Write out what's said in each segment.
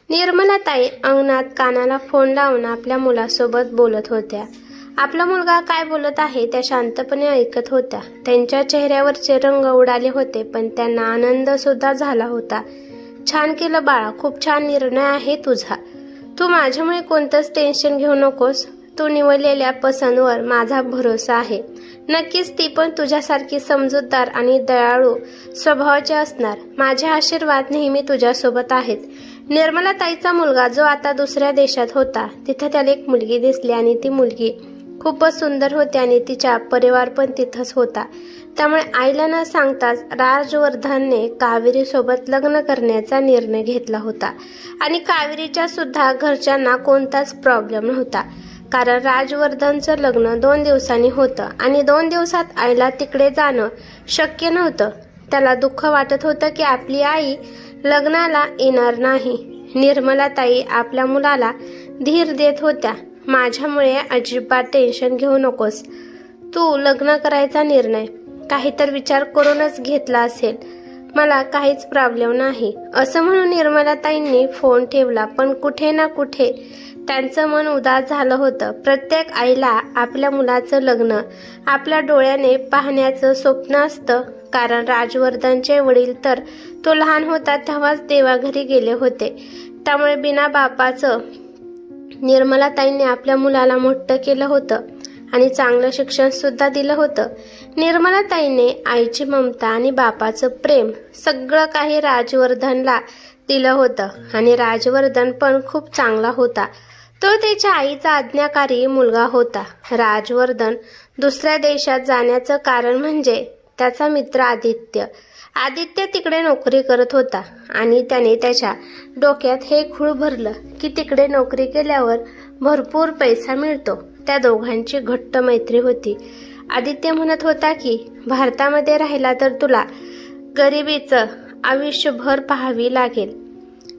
निर्मलाताई अंगणात कानाला फोन लावून आपल्या मुलासोबत बोलत होत्या. आपला मुलगा काय बोलत आहे त्या शांतपणे ऐकत होत्या. त्यांच्या चेहऱ्यावरचे रंग उडाले होते, पण त्यांना आनंद सुद्धा झाला होता. छान केलं बाळा, खूप छान निर्णय आहे तुझा. तू माझ्यामुळे कोणतंच टेन्शन घेऊ नकोस. तू निवडलेल्या पसंतीवर माझा भरोसा आहे. नक्कीच ती पण तुझ्यासारखी समजूतदार आणि दयाळू स्वभावाची असणार. माझे आशीर्वाद नेहमी तुझ्यासोबत आहेत. निर्मलाताईचा मुलगा जो आता दुसऱ्या देशात होता, तिथे त्याला एक मुलगी दिसली आणि ती मुलगी खूपच सुंदर होती आणि तिचा परिवार पण तिथंच होता. त्यामुळे आईला न सांगताच राजवर्धनने कावेरी सोबत लग्न करण्याचा निर्णय घेतला होता. आणि कावेरीच्या सुद्धा घरच्यांना कोणताच प्रॉब्लेम नव्हता, कारण राजवर्धनचं लग्न 2 दिवसांनी होतं आणि 2 दिवसात आईला तिकडे जाणं शक्य नव्हतं. त्याला दुःख वाटत होतं की आपली आई लग्नाला येणार नाही. निर्मलाताई आपल्या मुलाला धीर देत होत्या. माझ्यामुळे अजिबात टेन्शन घेऊ नकोस. तू लग्न करायचा निर्णय काहीतरी विचार करूनच घेतला असेल. मला काहीच प्रॉब्लेम नाही, असं म्हणून निर्मलाताईंनी फोन ठेवला. पण कुठे ना कुठे त्यांचं मन उदास झालं होतं. प्रत्येक आईला आपल्या मुलाचं लग्न आपल्या डोळ्याने पाहण्याचं स्वप्न असतं, कारण राजवर्धनचे वडील तर तो लहान होता तेव्हाच देवाघरी गेले होते. त्यामुळे बिना बापाचं निर्मलाताईंनी आपल्या मुलाला मोठं केलं होतं आणि चांगलं शिक्षण सुद्धा दिलं होतं. निर्मलाताईंनी आईची ममता आणि बापाचं प्रेम सगळं काही राजवर्धनला दिलं होतं आणि राजवर्धन पण खूप चांगला होता. तो त्याच्या आईचा आज्ञाकारी मुलगा होता. राजवर्धन दुसऱ्या देशात जाण्याचं कारण म्हणजे त्याचा मित्र आदित्य. आदित्य तिकडे नोकरी करत होता आणि त्याने त्याच्या डोक्यात हे खूळ भरलं की तिकडे नोकरी केल्यावर भरपूर पैसा मिळतो. त्या दोघांची घट्ट मैत्री होती. आदित्य म्हणत होता की भारतामध्ये राहिला तर तुला गरिबीचं आयुष्यभर पाहावी लागेल.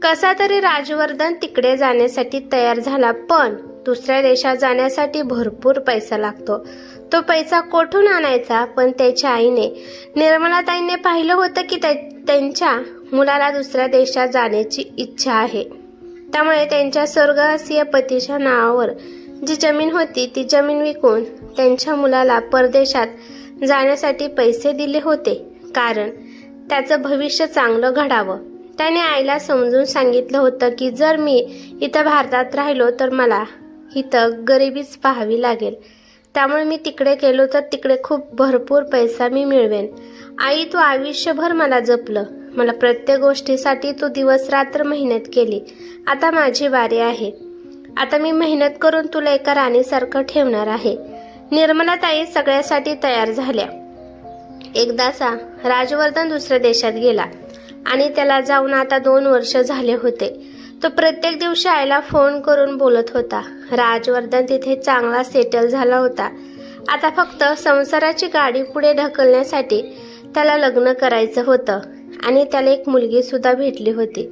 कसा तरी राजवर्धन तिकडे जाण्यासाठी तयार झाला, पण दुसऱ्या देशात जाण्यासाठी भरपूर पैसा लागतो. तो पैसा कोठून आणायचा? पण त्याच्या आईने निर्मलाताईंनी पाहिलं होतं की त्यांच्या मुलाला दुसऱ्या देशात जाण्याची इच्छा आहे. त्यामुळे त्यांच्या स्वर्गवासीय पतीच्या नावावर जी जमीन होती ती जमीन विकून त्यांच्या मुलाला परदेशात जाण्यासाठी पैसे दिले होते, कारण त्याचं भविष्य चांगलं घडावं. त्याने आईला समजून सांगितलं होतं की जर मी इथं भारतात राहिलो तर मला इथं गरिबीच पाहावी लागेल. त्यामुळे मी तिकडे गेलो तर तिकडे खूप भरपूर पैसा मी मिळवेन. आई, तू आयुष्यभर मला जपलं. मला प्रत्येक गोष्टीसाठी तू दिवस रात्र मेहनत केली. आता माझी बारी आहे. आता मी मेहनत करून तुला एका राणीसारखं ठेवणार आहे. निर्मलाताई सगळ्यासाठी तयार झाल्या. एकदाचा राजवर्धन दुसऱ्या देशात गेला आणि त्याला जाऊन आता 2 वर्ष झाले होते. तो प्रत्येक दिवशी आईला फोन करून बोलत होता. राजवर्धन तिथे चांगला सेटल झाला होता. आता फक्त संसाराची गाडी पुढे ढकलण्यासाठी त्याला लग्न करायचं होतं आणि त्याला एक मुलगी सुद्धा भेटली होती.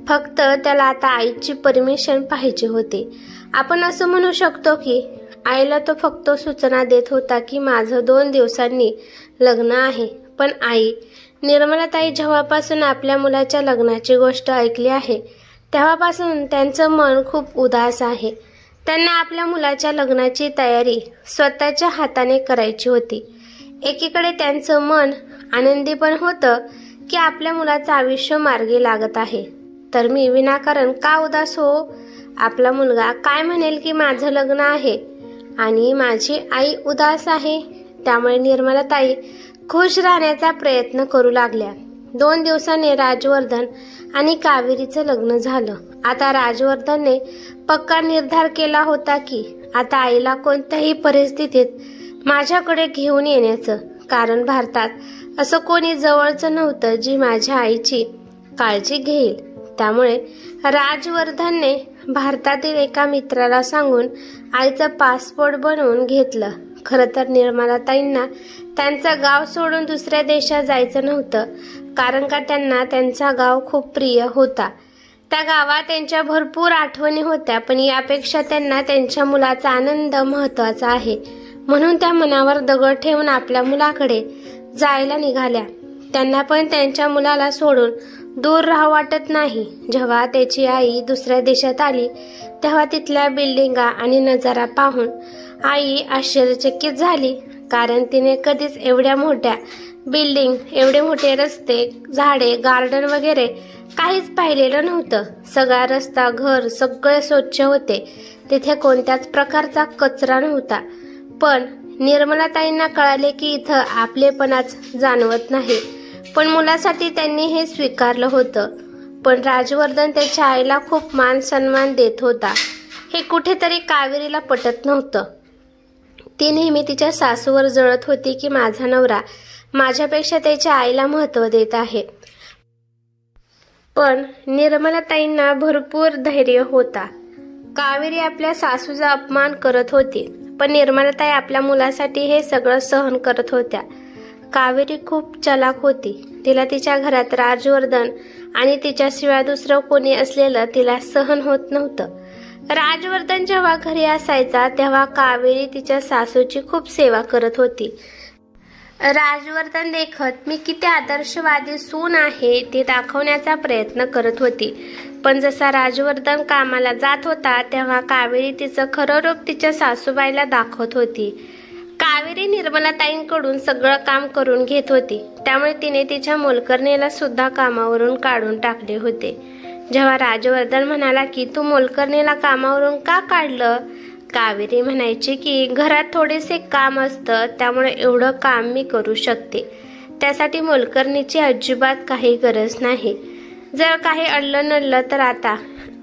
फक्त त्याला आता आईची परमिशन पाहिजे होती. आपण असं म्हणू शकतो की आईला तो फक्त सूचना देत होता की माझं 2 दिवसांनी लग्न आहे. पण आई निर्मलाताई जेव्हापासून आपल्या मुलाच्या लग्नाची गोष्ट ऐकली आहे तेव्हापासून त्यांचं मन खूप उदास आहे. त्यांना आपल्या मुलाच्या लग्नाची तयारी स्वतःच्या हाताने करायची होती. एकीकडे त्यांचं मन आनंदी पण होतं की आपल्या मुलाचं आयुष्य मार्गी लागत आहे, तर मी विनाकारण का उदास हो? आपला मुलगा काय म्हणेल की माझं लग्न आहे आणि माझी आई उदास आहे. त्यामुळे निर्मलाताई खुश राहण्याचा प्रयत्न करू लागल्या. 2 दिवसांनी राजवर्धन आणि कावेरीचं लग्न झालं. आता राजवर्धनने पक्का निर्धार केला होता की आता आईला कोणत्याही परिस्थितीत माझ्याकडे घेऊन येण्याचं, कारण भारतात असं कोणी जवळचं नव्हतं जी माझ्या आईची काळजी घेईल. त्यामुळे राजवर्धनने भारतातील एका मित्राला सांगून आईचं पासपोर्ट बनवून घेतलं. खरं तर निर्मलाताईंना त्यांचं गाव सोडून दुसऱ्या देशात जायचं नव्हतं, कारण का त्यांना त्यांचा गाव खूप प्रिय होता. त्या गावात त्यांच्या भरपूर आठवणी होत्या, पण यापेक्षा त्यांना त्यांच्या मुलाचा आनंद महत्वाचा आहे. म्हणून त्या मनावर दगड ठेवून आपल्या मुलाकडे जायला निघाल्या. त्यांना पण त्यांच्या मुलाला सोडून दूर राहावं वाटत नाही. जेव्हा त्याची आई दुसऱ्या देशात आली तेव्हा तिथल्या बिल्डिंगा आणि नजारा पाहून आई आश्चर्यचकित झाली, कारण तिने कधीच एवढ्या मोठ्या बिल्डिंग, एवढे मोठे रस्ते, झाडे, गार्डन वगैरे काहीच पाहिलेलं नव्हतं. सगळा रस्ता, घर सगळे स्वच्छ होते. तिथे कोणत्याच प्रकारचा कचरा नव्हता. पण निर्मलाताईंना कळाले की इथं आपलेपणाच जाणवत नाही. पण मुलासाठी त्यांनी हे स्वीकारलं होतं. पण राजवर्धन त्याच्या आईला खूप मान सन्मान देत होता. हे कुठेतरी कावेरीला पटत नव्हतं. ती नेहमी तिच्या सासूवर जळत होती की माझा नवरा माझ्यापेक्षा त्याच्या आईला महत्त्व देत आहे. पण निर्मलाताईंना भरपूर धैर्य होता. कावेरी आपल्या सासूचा अपमान करत होती, पण निर्मलाताई आपल्या मुलासाठी हे सगळं सहन करत होत्या. कावेरी खूप चलाक होती. तिला तिच्या घरात राजवर्धन आणि तिच्याशिवाय दुसरं कोणी असलेलं तिला सहन होत नव्हतं. राजवर्धन जेव्हा घरी असायचा तेव्हा कावेरी तिच्या सासूची खूप सेवा करत होती. राजवर्धन देखत मी किती आदर्शवादी सून आहे ते दाखवण्याचा प्रयत्न करत होती. पण जसा राजवर्धन कामाला जात होता तेव्हा कावेरी तिचं खरं रूप तिच्या सासूबाईला दाखवत होती. कावेरी निर्मलाताईंकडून सगळं काम करून घेत होती, त्यामुळे तिने तिच्या मोलकरणीला सुद्धा कामावरून काढून टाकले होते. जेव्हा राजवर्धन म्हणाला की तू मोलकरणीला कामावरून का काढलं, कावेरी म्हणायची की घरात थोडेसे काम असतं, त्यामुळे एवढं काम मी करू शकते. त्यासाठी मोलकरणीची अजिबात काही गरज नाही. जर काही अडलं नडलं तर आता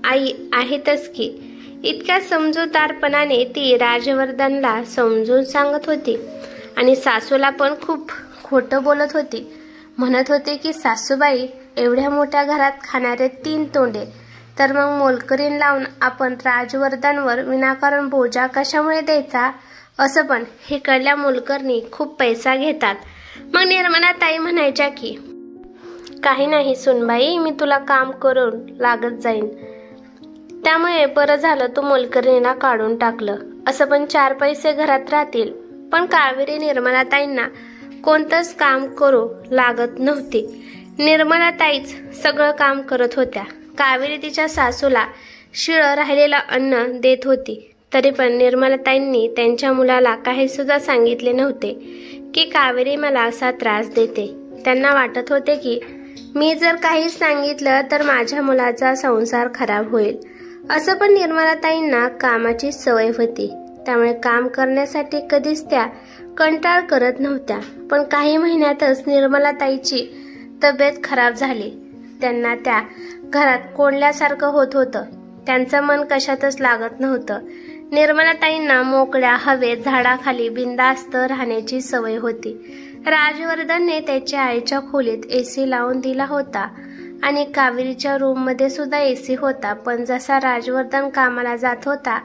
आई आहेतच की. इतक्या समजूतदारपणाने ती राजवर्धनला समजून सांगत होती आणि सासूला पण खूप खोटं बोलत होती. म्हणत होते की सासूबाई, एवढ्या मोठ्या घरात खाणारे 3 तोंडे, तर मग मोलकरीण लावून आपण राजवर्धनवर विनाकारण बोजा कशामुळे द्यायचा. असं पण हे कळल्या मोलकरणी खूप पैसा घेतात. मग निर्मलाताई म्हणायच्या की काही नाही सुनबाई, मी तुला काम करून लागत जाईन, त्यामुळे बरं झालं तू मोलकरणीला काढून टाकलं. असं पण 4 पैसे घरात राहतील. पण कावेरी निर्मलाताईंना कोणतंच काम करू लागत नव्हती. निर्मलाताईच सगळं काम करत होत्या. कावेरी तिच्या सासूला शिळं राहिलेलं अन्न देत होती. तरी पण निर्मलाताईंनी त्यांच्या मुलाला काही सुद्धा सांगितले नव्हते की कावेरी मला असा त्रास देते. त्यांना वाटत होते की मी जर काही सांगितलं तर माझ्या मुलाचा संसार खराब होईल. असं पण निर्मलाताईंना कामाची सवय होती, त्यामुळे काम करण्यासाठी कधीच त्या कंटाळ करत नव्हत्या. पण काही महिन्यातच निर्मलाताईची तब्येत खराब झाली. त्यांना त्या घरात कोंडल्यासारखं होत होतं. त्यांचं मन कशातच लागत नव्हतं. निर्मलाताईंना मोकळ्या हवेत झाडाखाली बिनधास्त राहण्याची सवय होती. राजवर्धनने त्याच्या आईच्या खोलीत एसी लावून दिला होता आणि कावेरीच्या रूममध्ये सुद्धा एसी होता. पण जसा राजवर्धन कामाला जात होता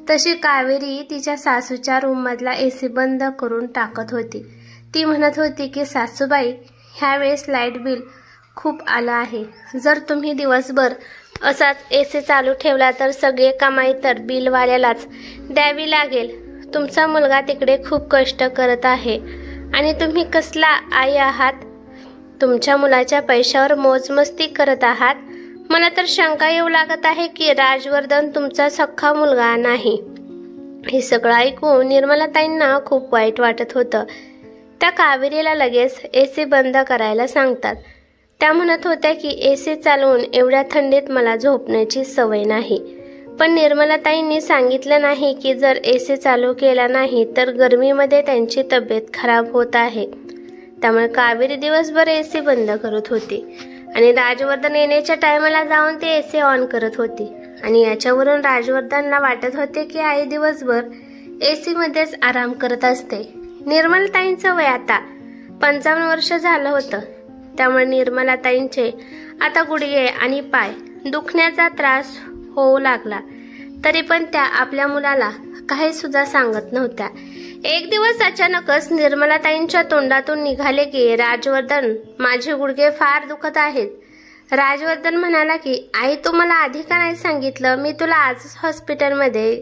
तशी कावेरी तिच्या सासूच्या रूममधला एसी बंद करून टाकत होती. ती म्हणत होती की सासूबाई, ह्यावेळेस लाईट बिल खूप आलं आहे. जर तुम्ही दिवसभर असाच एसी चालू ठेवला तर सगळे कमाई तर बिलवाल्यालाच द्यावी लागेल. तुमचा मुलगा तिकडे खूप कष्ट करत आहे आणि तुम्ही कसला आई आहात. तुमच्या मुलाच्या पैशावर मोजमस्ती करत आहात. मला तर शंका येऊ लागत आहे की राजवर्धन तुमचा सख्खा मुलगा नाही. हे सगळं ऐकून निर्मलाताईंना खूप वाईट वाटत होतं. त्या कावेरीला लगेच एसी बंद करायला सांगतात. त्या म्हणत होत्या की एसी चालवून एवढ्या थंडीत मला झोपण्याची सवय नाही. पण निर्मलाताईंनी सांगितलं नाही की जर एसी चालू केला नाही तर गरमीमध्ये त्यांची तब्येत खराब होत आहे. त्यामुळे कावेरी दिवसभर एसी बंद करत होती आणि राजवर्धन येण्याच्या टायमाला जाऊन ते एसी ऑन करत होती. आणि याच्यावरून राजवर्धनला वाटत होते की आई दिवसभर एसी मध्येच आराम करत असते. निर्मलाताईंचं वय आता 55 वर्ष झालं होतं. त्यामुळे निर्मलाताईंचे आता गुडघे आणि पाय दुखण्याचा त्रास होऊ लागला. तरी पण त्या आपल्या मुलाला काही सुद्धा सांगत नव्हत्या. एक दिवस अचानकच निर्मलाताईंच्या तोंडातून निघाले की राजवर्धन, माझे गुडघे फार दुखत आहेत. राजवर्धन म्हणाला की आई, तू मला आधी का नाही सांगितलं, मी तुला आजच हॉस्पिटलमध्ये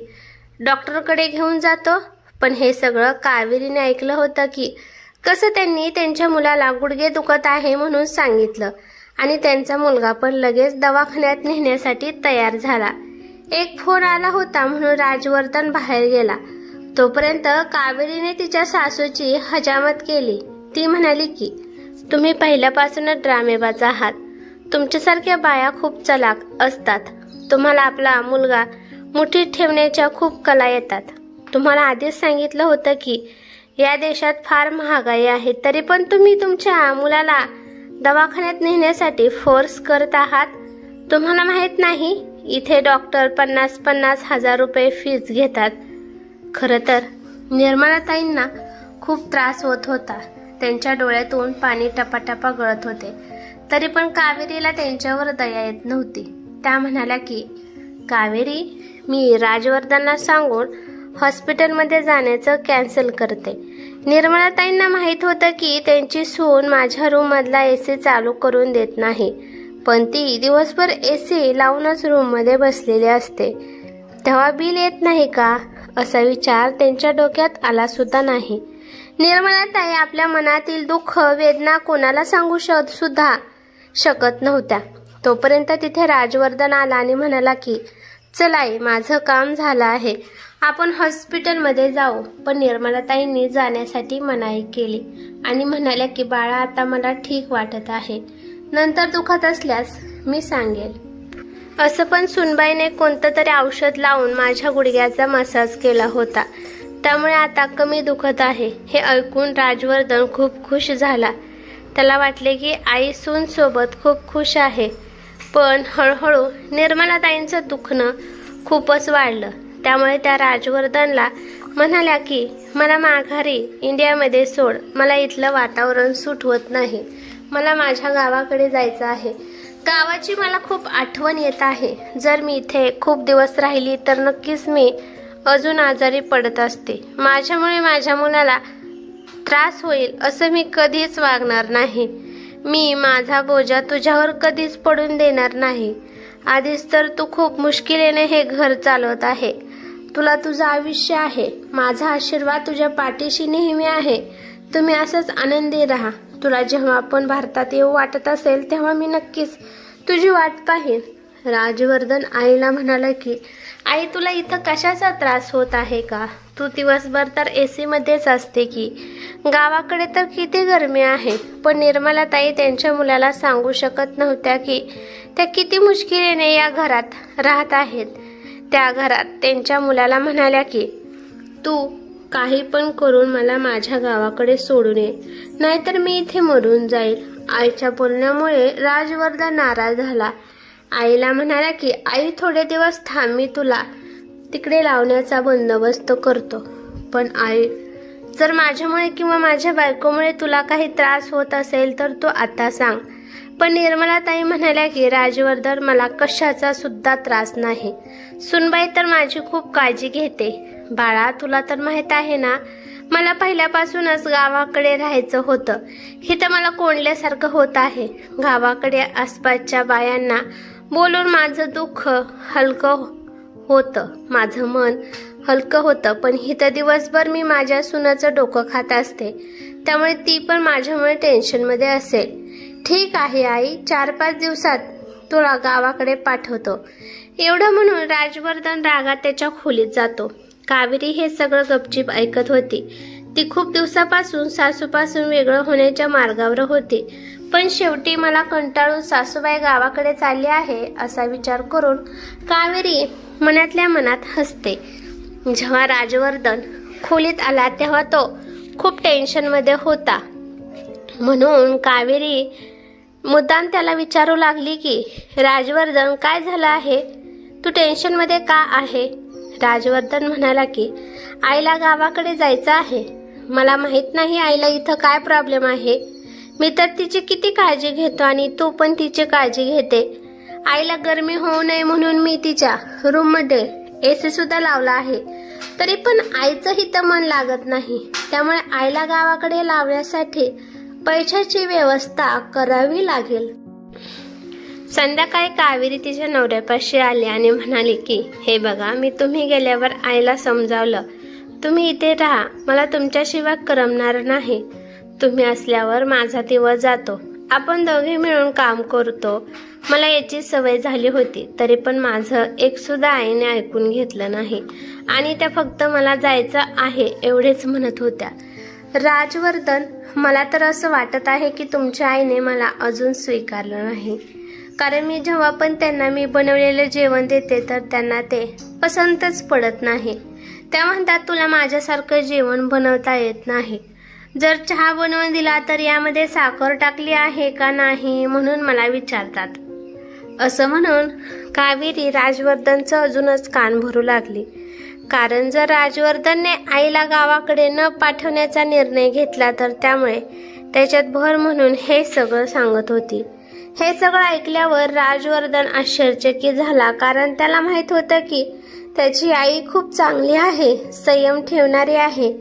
डॉक्टरकडे घेऊन जातो. पण हे सगळं कावेरीने ऐकलं होतं की कसं त्यांनी त्यांच्या मुलाला गुडघे दुखत आहे म्हणून सांगितलं आणि त्यांचा मुलगा पण लगेच दवाखान्यात नेण्यासाठी तयार झाला. एक फोन आला होता म्हणून राजवर्धन बाहेर गेला. तोपर्यंत कावेरीने तिच्या सासूची हजामत केली. ती म्हणाली की तुम्ही पहिल्यापासूनच ड्रामेबाज आहात. तुमच्यासारख्या बाया खूप चलाक असतात. तुम्हाला आपला मुलगा मुठीत ठेवण्याच्या खूप कला येतात. तुम्हाला आधीच सांगितलं होतं की या देशात फार महागाई आहे, तरी पण तुम्ही तुमच्या मुलाला दवाखान्यात नेण्यासाठी फोर्स करत आहात. तुम्हाला माहित नाही इथे डॉक्टर 50,000 हजार रुपये फीस घेतात. खरं तर निर्मलाताईंना खूप त्रास होत होता. त्यांच्या डोळ्यातून पाणी टपाटपा गळत होते. तरी पण कावेरीला त्यांच्यावर दया येत नव्हती. त्या म्हणाल्या की कावेरी, मी राजवर्धनला सांगून हॉस्पिटलमध्ये जाण्याचं कॅन्सल करते. निर्मलाताईंना माहीत होतं की त्यांची सून माझ्या रूममधला AC चालू करून देत नाही, पण ती दिवसभर AC लावूनच रूममध्ये बसलेली असते. तेव्हा बिल येत नाही का असा विचार त्यांच्या डोक्यात आला सुद्धा नाही. निर्मलाताई आपल्या मनातील दुःख वेदना कोणाला सांगू सुद्धा शकत नव्हत्या. तोपर्यंत तिथे राजवर्धन आला आणि म्हणाला की चल आई, माझं काम झालं आहे, आपण हॉस्पिटलमध्ये जाऊ. पण निर्मलाताईंनी जाण्यासाठी मनाई केली आणि म्हणाल्या की बाळा, आता मला ठीक वाटत आहे, नंतर दुखत असल्यास मी सांगेल. असं पण सुनबाईने कोणतं तरी औषध लावून माझ्या गुडघ्याचा मसाज केला होता, त्यामुळे आता कमी दुखत आहे. हे ऐकून राजवर्धन खूप खुश झाला. त्याला वाटले की आई सून सोबत खूप खुश आहे. पण हळूहळू निर्मलाताईंचं दुखणं खूपच वाढलं. त्यामुळे त्या राजवर्धनला म्हणाल्या की मला माघारी इंडियामध्ये सोड, मला इथलं वातावरण सूट होत नाही, मला माझ्या गावाकडे जायचं आहे. गावाची मला खूप आठवण येत आहे. जर मी इथे खूप दिवस राहिली तर नक्कीच मी अजून आजारी पडत असते. माझ्यामुळे माझ्या मुलाला त्रास होईल असं मी कधीच वागणार नाही. मी माझा बोजा तुझ्यावर कधीच पडून देणार नाही. आधीच तर तू खूप मुश्किलीने हे घर चालवत आहे. तुला तुझं आयुष्य आहे. माझा आशीर्वाद तुझ्या पाठीशी नेहमी आहे. तुम्ही असंच आनंदी राहा. तुला जेव्हा आपण भारतात येऊ वाटत असेल तेव्हा मी नक्कीच तुझी वाट पाहीन. राजवर्धन आईला म्हणाला की आई, तुला इथं कशाचा त्रास होत आहे का? तू दिवसभर तर AC मध्येच असते की. गावाकडे तर किती गरमी आहे. पण निर्मलाताई त्यांच्या मुलाला सांगू शकत नव्हत्या की त्या किती मुश्किलीने या घरात राहत आहेत. त्या घरात त्यांच्या मुलाला म्हणाल्या की तू काही पण करून मला माझ्या गावाकडे सोडून ये, नाहीतर मी इथे मरून जाईल. आईच्या बोलण्यामुळे राजवर्धन नाराज झाला. आईला म्हणाला की आई, थोडे दिवस थांब, मी तुला तिकडे लावण्याचा बंदोबस्त करतो. पण आई, जर माझ्यामुळे किंवा माझ्या बायकोमुळे तुला काही त्रास होत असेल तर तू आता सांग. पण निर्मलाताई म्हणाल्या की राजवर्धन, मला कशाचा सुद्धा त्रास नाही. सुनबाई तर माझी खूप काळजी घेते. बाळा, तुला तर माहित आहे ना, मला पहिल्यापासूनच गावाकडे राहायचं होतं. इथं मला कोंडल्यासारखं होत आहे. गावाकडे आसपासच्या बायांना बोलून माझं दुःख हलकं होतं, माझं मन हलकं होतं. पण इथं दिवसभर मी माझ्या सुनाचं डोकं खात असते, त्यामुळे ती पण माझ्यामुळे टेन्शनमध्ये असेल. ठीक आहे आई, 4-5 दिवसात तुला गावाकडे पाठवतो. एवढं म्हणून राजवर्धन रागात त्याच्या खोलीत जातो. कावेरी हे सगळं गपचीप ऐकत होती. ती खूप दिवसापासून सासूपासून वेगळं होण्याच्या मार्गावर होती. पण शेवटी मला कंटाळून सासूबाई गावाकडे चालली आहे असा विचार करून कावेरी मनातल्या मनात हसते. जेव्हा राजवर्धन खोलीत आला तेव्हा तो खूप टेन्शनमध्ये होता. म्हणून कावेरी मुद्दाम त्याला विचारू लागली की राजवर्धन, काय झालं आहे? तू टेन्शनमध्ये का आहे? राजवर्धन म्हणाला की आईला गावाकडे जायचं आहे. मला माहित नाही आईला इथं काय प्रॉब्लेम आहे. मी तर तिची किती काळजी घेतो आणि तू पण तिची काळजी घेते. आईला गरमी होऊ नये म्हणून मी तिच्या रूममध्ये AC सुद्धा लावला आहे. तरी पण आईचं इथं मन लागत नाही. त्यामुळे आईला गावाकडे लावण्यासाठी पैशाची व्यवस्था करावी लागेल. संध्याकाळी कावेरी तिच्या नवऱ्यापाशी आली आणि म्हणाली की हे बघा, मी तुम्ही गेल्यावर आईला समजावलं, तुम्ही इथे राहा, मला तुमच्याशिवाय करमणार नाही. तुम्ही असल्यावर माझा दिवस जातो आपण दोघे मिळून काम करतो. मला याची सवय झाली होती, तरी पण माझं एक सुद्धा आईने ऐकून घेतलं नाही आणि त्या फक्त मला जायचं आहे एवढेच म्हणत होत्या. राजवर्धन, मला तर असं वाटत आहे की तुमच्या आईने मला अजून स्वीकारलं नाही, कारण मी जेव्हा पण त्यांना मी बनवलेलं जेवण देते तर त्यांना ते पसंतच पडत नाही. त्या म्हणतात तुला माझ्यासारखं जेवण बनवता येत नाही. जर चहा बनवून दिला तर यामध्ये साखर टाकली आहे का नाही म्हणून मला विचारतात. असं म्हणून कावेरी राजवर्धनचं अजूनच कान भरू लागली. कारण जर राजवर्धनने आईला गावाकडे न पाठवण्याचा निर्णय घेतला तर त्यामुळे त्याच्यात भर म्हणून हे सगळं सांगत होती. हे सगळं ऐकल्यावर राजवर्धन आश्चर्यचकित झाला, कारण त्याला माहित होतं की त्याची आई खूप चांगली आहे, संयम ठेवणारी आहे.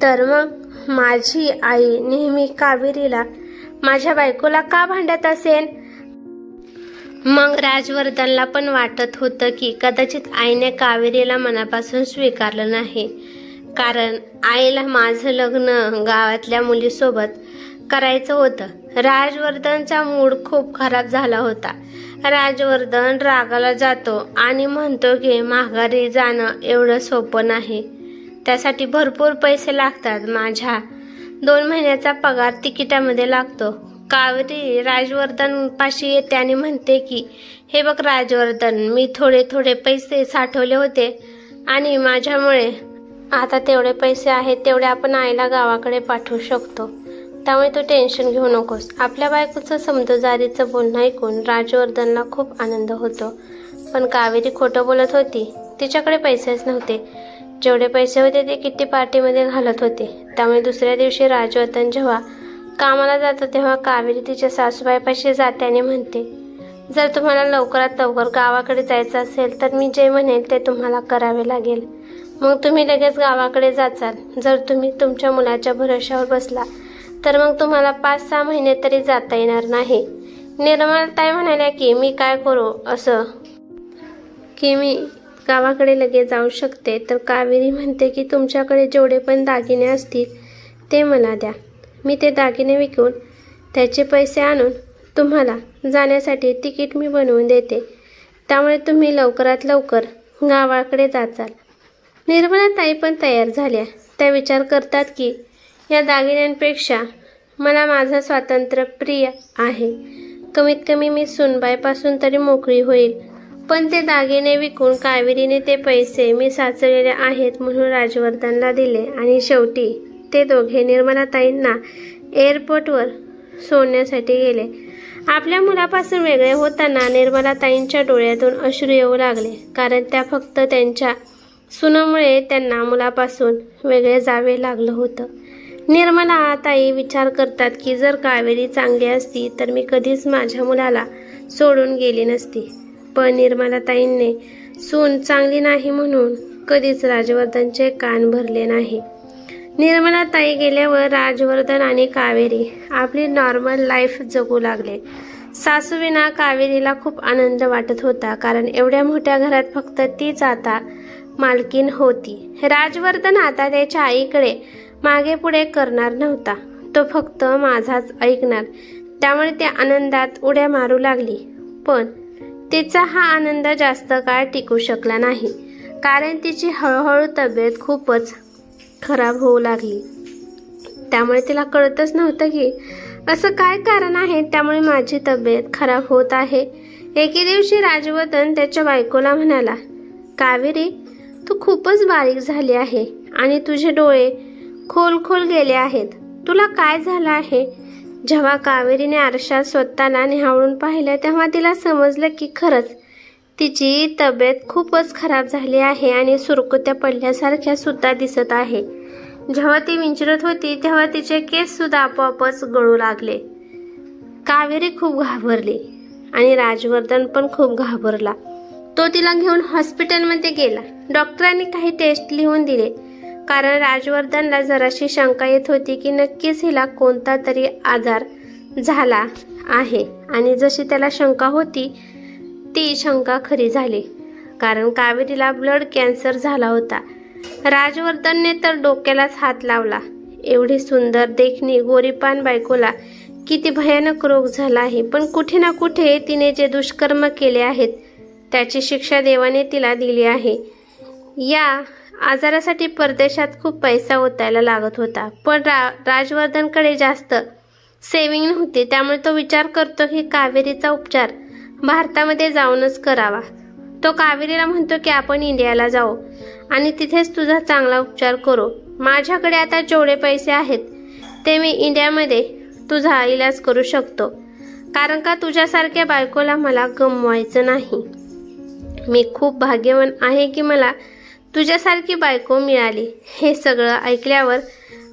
तर मग माझी आई नेहमी कावेरीला, माझ्या बायकोला का भांडत असेल? मग राजवर्धनला पण वाटत होतं की कदाचित आईने कावेरीला मनापासून स्वीकारलं नाही, कारण आईला माझं लग्न गावातल्या मुलीसोबत करायचं होतं. राजवर्धनचा मूड खूप खराब झाला होता. राजवर्धन रागाला जातो आणि म्हणतो की माघारी जाणं एवढं सोपं नाही, त्यासाठी भरपूर पैसे लागतात. माझ्या 2 महिन्याचा पगार तिकिटामध्ये लागतो. कावेरी राजवर्धन पाशी येते आणि म्हणते की हे बघ राजवर्धन, मी थोडे थोडे पैसे साठवले होते आणि माझ्यामुळे आता तेवढे पैसे आहेत, तेवढे आपण आईला गावाकडे पाठवू शकतो, त्यामुळे तू टेन्शन घेऊ नकोस. आपल्या बायकोचं समजूतदारीचं बोलणं ऐकून राजवर्धनला खूप आनंद होतो. पण कावेरी खोटं बोलत होती. तिच्याकडे पैसेच नव्हते. जेवढे पैसे होते ते किट्टी पार्टीमध्ये घालत होते. त्यामुळे दुसऱ्या दिवशी राजवर्धन जेव्हा कामाला जातो तेव्हा कावेरी तिच्या सासूबाईपाशी जाते आणि म्हणते, जर तुम्हाला लवकरात लवकर गावाकडे जायचं असेल तर मी जे म्हणेल ते तुम्हाला करावे लागेल. मग तुम्ही लगेच गावाकडे जाचाल. जर तुम्ही तुमच्या मुलाच्या भरोश्यावर बसला तर मग तुम्हाला 5-6 महिने तरी जाता येणार नाही. निर्मलाताई म्हणाल्या की मी काय करू असं की मी गावाकडे लगेच जाऊ शकते. तर कावेरी म्हणते की तुमच्याकडे जेवढे पण दागिने असतील ते मला द्या. मी ते दागिने विकून त्याचे पैसे आणून तुम्हाला जाण्यासाठी तिकीट मी बनवून देते. त्यामुळे तुम्ही लवकरात लवकर गावाकडे जाचाल. निर्मलाताई पण तयार झाल्या. त्या विचार करतात की या दागिन्यांपेक्षा मला माझं स्वातंत्र्य प्रिय आहे. कमीत कमी मी सुनबाईपासून तरी मोकळी होईल. पण ते दागिने विकून कावेरीने ते पैसे मी साचवलेले आहेत म्हणून राजवर्धनला दिले आणि शेवटी ते दोघे निर्मलाताईंना एअरपोर्टवर सोडण्यासाठी गेले. आपल्या मुलापासून वेगळे होताना निर्मलाताईंच्या डोळ्यातून अश्रू येऊ लागले, कारण त्या फक्त त्यांच्या सुनामुळे त्यांना मुलापासून वेगळे जावे लागलं होतं. निर्मलाताई विचार करतात की जर कावेरी चांगली असती तर मी कधीच माझ्या मुलाला सोडून गेली नसती. पण निर्मलाताईंनी सून चांगली नाही म्हणून कधीच राजवर्धनचे कान भरले नाही. निर्मलाताई गेल्यावर राजवर्धन आणि कावेरी आपली नॉर्मल लाईफ जगू लागले. सासूविना कावेरीला खूप आनंद वाटत होता, कारण एवढ्या मोठ्या घरात फक्त तीच आता मालकीन होती. राजवर्धन आता त्याच्या आईकडे मागे पुढे करणार नव्हता. तो फक्त माझाच ऐकणार. त्यामुळे त्या आनंदात उड्या मारू लागली. पण तिचा हा आनंद जास्त काळ टिकू शकला नाही, कारण तिची हळूहळू तब्येत खूपच खराब होऊ लागली. त्यामुळे तिला कळतच नव्हतं की असं काय कारण आहे त्यामुळे माझी तब्येत खराब होत आहे. एके दिवशी राजवर्धन त्याच्या बायकोला म्हणाला, कावेरी, तू खूपच बारीक झाली आहे आणि तुझे डोळे खोल गेले आहेत. तुला काय झालं आहे? जेव्हा कावेरीने आरशात स्वतःला निहाळून पाहिलं तेव्हा तिला समजलं की खरंच तिची तब्येत खूपच खराब झाली आहे आणि सुरकुत्या पडल्यासारख्या सुद्धा दिसत आहे. जेव्हा ती विंचरत होती तेव्हा तिचे केस सुद्धा आपोआपच गळू लागले. कावेरी खूप घाबरली आणि राजवर्धन पण खूप घाबरला. तो तिला घेऊन हॉस्पिटलमध्ये गेला. डॉक्टरांनी काही टेस्ट लिहून दिले, कारण राजवर्धनला जराशी शंका येत होती की नक्कीच हिला कोणता तरी आजार झाला आहे. आणि जशी त्याला शंका होती ती शंका खरी झाली, कारण कावेरीला ब्लड कॅन्सर झाला होता. राजवर्धनने तर डोक्यालाच हात लावला. एवढी सुंदर देखणी गोरीपान बायकोला किती भयानक रोग झाला आहे, पण कुठे ना कुठे तिने जे दुष्कर्म केले आहेत त्याची शिक्षा देवाने तिला दिली आहे. या आजारासाठी परदेशात खूप पैसा ओतायला लागत होता, पण राजवर्धनकडे जास्त सेविंग नव्हती. त्यामुळे तो विचार करतो की कावेरीचा उपचार भारतामध्ये जाऊनच करावा. तो कावेरीला म्हणतो की आपण इंडियाला जाऊ आणि तिथेच तुझा चांगला उपचार करू. माझ्याकडे आता जेवढे पैसे आहेत ते मी इंडियामध्ये तुझा इलाज करू शकतो, कारण का तुझ्यासारख्या बायकोला मला गमवायचं नाही. मी खूप भाग्यवान आहे की मला तुझ्यासारखी बायको मिळाली. हे सगळं ऐकल्यावर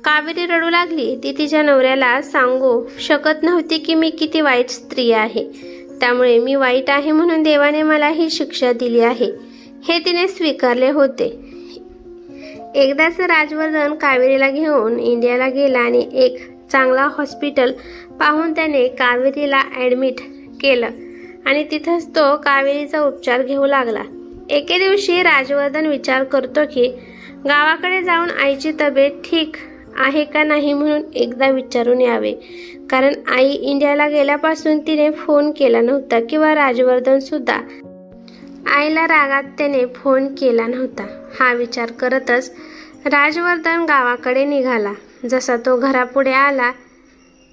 कावेरी रडू लागली. ती तिच्या नवऱ्याला सांगू शकत नव्हती की मी किती वाईट स्त्री आहे. त्यामुळे मी वाईट आहे म्हणून देवाने मला ही शिक्षा दिली आहे हे तिने स्वीकारले होते. एकदाच राजवर्धन कावेरीला घेऊन इंडियाला गेला आणि एक चांगला हॉस्पिटल पाहून त्याने कावेरीला ॲडमिट केलं आणि तिथंच तो कावेरीचा उपचार घेऊ लागला. एके दिवशी राजवर्धन विचार करतो की गावाकडे जाऊन आईची तब्येत ठीक आहे का नाही म्हणून एकदा विचारून यावे, कारण आई इंडियाला गेल्यापासून तिने फोन केला नव्हता किंवा राजवर्धन सुद्धा आईला रागात त्याने फोन केला नव्हता. हा विचार करतच राजवर्धन गावाकडे निघाला. जसा तो घरापुढे आला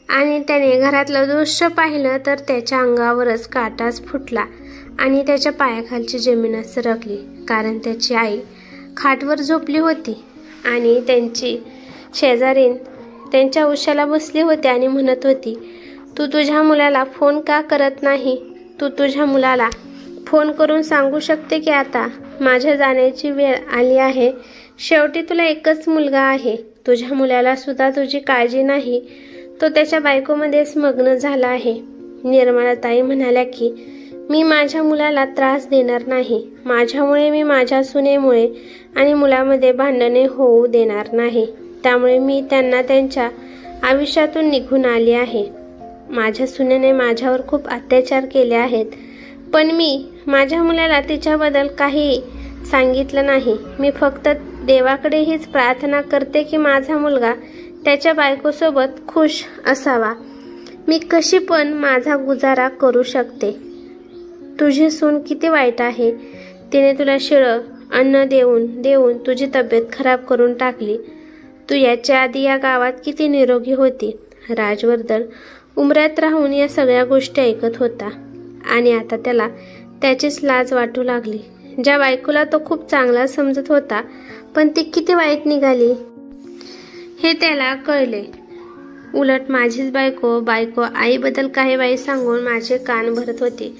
आणि त्याने घरातलं दृश्य पाहिलं तर त्याच्या अंगावरच काटाच फुटला आणि त्याच्या पायाखालची जमीनच सरकली, कारण त्याची आई खाटवर झोपली होती आणि त्यांची शेजारीण त्यांच्या उशाला बसली होती आणि म्हणत होती, तू तुझ्या मुलाला फोन का करत नाही? तू तुझ्या मुलाला फोन करून सांगू शकते की आता माझ्या जाण्याची वेळ आली आहे. शेवटी तुला एकच मुलगा आहे. तुझ्या मुलाला सुद्धा तुझी काळजी नाही. तो त्याच्या बायकोमध्येच मग्न झाला आहे. निर्मलाताई म्हणाल्या की मी माझ्या मुलाला त्रास देणार नाही. माझ्यामुळे मी माझ्या सुनेमुळे आणि मुलामध्ये भांडणे होऊ देणार नाही. त्यामुळे मी त्यांना त्यांच्या आयुष्यातून निघून आली आहे. माझ्या सुनेने माझ्यावर खूप अत्याचार केले आहेत, पण मी माझ्या मुलाला तिच्याबद्दल काही सांगितलं नाही. मी फक्त देवाकडे हीच प्रार्थना करते की माझा मुलगा त्याच्या बायकोसोबत खुश असावा. मी कशी पण माझा गुजारा करू शकते. तुझी सून किती वाईट आहे. तिने तुला शिळं अन्न देऊन तुझी तब्येत खराब करून टाकली. तू याच्या आधी या गावात किती निरोगी होती. राजवर्धन उमऱ्यात राहून या सगळ्या गोष्टी ऐकत होता आणि आता त्याला त्याचीच लाज वाटू लागली. ज्या बायकोला तो खूप चांगला समजत होता पण ती किती वाईट निघाली हे त्याला कळले. उलट माझीच बायको आईबद्दल काही बाई सांगून माझे कान भरत होती.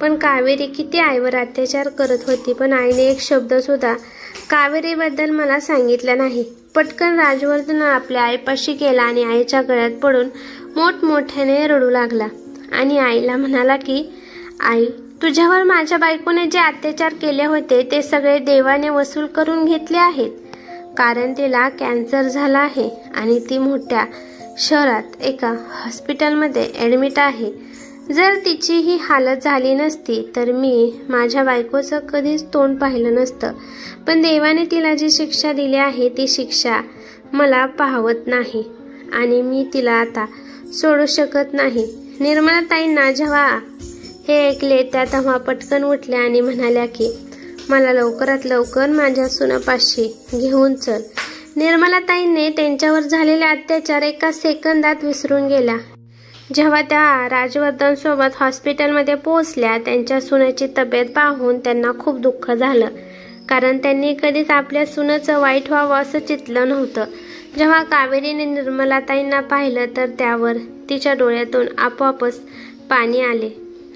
पण कावेरी किती आईवर अत्याचार करत होती, पण आईने एक शब्द सुद्धा कावेरीबद्दल मला सांगितलं नाही. पटकन राजवर्धन आपल्या आईपाशी गेला आणि आईच्या गळ्यात पडून मोठमोठ्याने रडू लागला आणि आईला म्हणाला की आई, तुझ्यावर माझ्या बायकोने जे अत्याचार केले होते ते सगळे देवाने वसूल करून घेतले आहेत, कारण तिला कॅन्सर झाला आहे आणि ती मोठ्या शहरात एका हॉस्पिटलमध्ये ॲडमिट आहे. जर तिची ही हालत झाली नसती तर मी माझ्या बायकोचं कधीच तोंड पाहिलं नसतं. पण देवाने तिला जी शिक्षा दिली आहे ती शिक्षा मला पाहवत नाही आणि मी तिला आता सोडू शकत नाही. निर्मलाताईंना जेव्हा हे ऐकले त्या तेव्हा पटकन उठल्या आणि म्हणाल्या की मला लवकरात लवकर माझ्या सुनापाशी घेऊन चल. निर्मलाताईंनी त्यांच्यावर झालेले अत्याचार एका सेकंदात विसरून गेल्या. जेव्हा त्या राजवर्धन सोबत हॉस्पिटलमध्ये पोहोचल्या त्यांच्या सुनेची तब्येत पाहून त्यांना खूप दुःख झालं, कारण त्यांनी कधीच आपल्या सुनेचं वाईट व्हावं असं चितलं नव्हतं. जेव्हा कावेरीने निर्मलाताईंना पाहिलं तर त्यावर तिच्या डोळ्यातून आपोआपच पाणी आले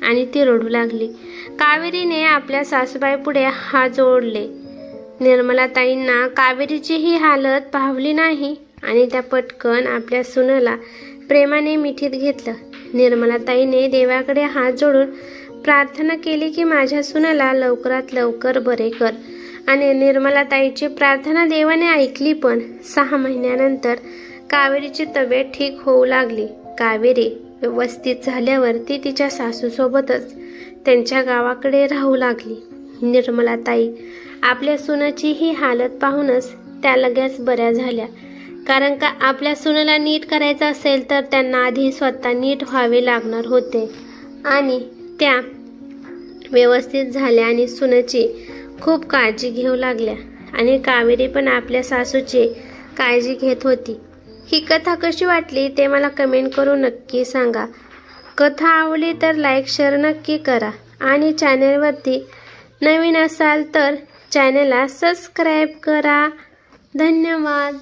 आणि ती रडू लागली. कावेरीने आपल्या सासूबाईपुढे हात जोडले. निर्मलाताईंना कावेरीची ही हालत पाहवली नाही आणि त्या पटकन आपल्या सुनेला प्रेमाने मिठीत घेतलं. निर्मलाताईने देवाकडे हात जोडून प्रार्थना केली की माझ्या सुनेला लवकरात लवकर बरे कर आणि निर्मलाताईची प्रार्थना देवाने ऐकली. पण 6 महिन्यानंतर कावेरीची तब्येत ठीक होऊ लागली. कावेरी व्यवस्थित झाल्यावर ती तिच्या सासूसोबतच त्यांच्या गावाकडे राहू लागली. निर्मलाताई आपल्या सुनेची ही हालत पाहूनच त्या लगेच बऱ्या झाल्या. कारण का आपल्या सुनेला नीट करायचं असेल तर त्यांना आधी स्वतः नीट व्हावे लागणार होते आणि त्या व्यवस्थित झाल्या आणि सुनेची खूप काळजी घेऊ लागल्या आणि कावेरी पण आपल्या सासूची काळजी घेत होती। ही कथा कशी वाटली ते मला कमेंट करून नक्की सांगा। कथा आवडली तर लाईक शेअर नक्की करा आणि चॅनलवरती नवीन असाल तर चॅनलला सबस्क्राईब करा। धन्यवाद।